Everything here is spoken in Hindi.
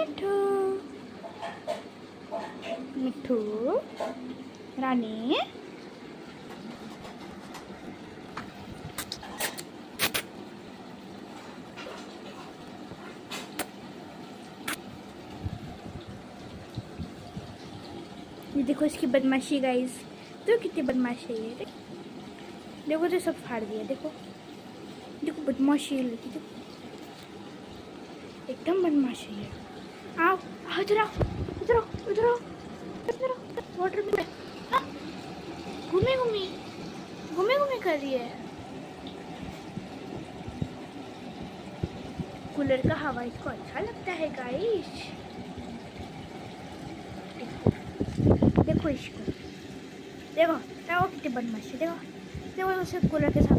मिठू मिठू रानी। ये देखो इसकी बदमाशी गाइस, तो कितनी बदमाशी है ये। देखो तो सब फाड़ दिया। देखो देखो बदमाशी है लड़की, देखो एकदम बदमाशी है। आओ आओ इधर आओ इधर आओ इधर आओ इधर आओ। वाटर में घूमे घूमे घूमे घूमे कर रही है। कूलर का हवा इसको अच्छा लगता है गाइस। देखो इसको, देखो देखो कितनी बदमाशी। देखो देखो उसे कूलर के साथ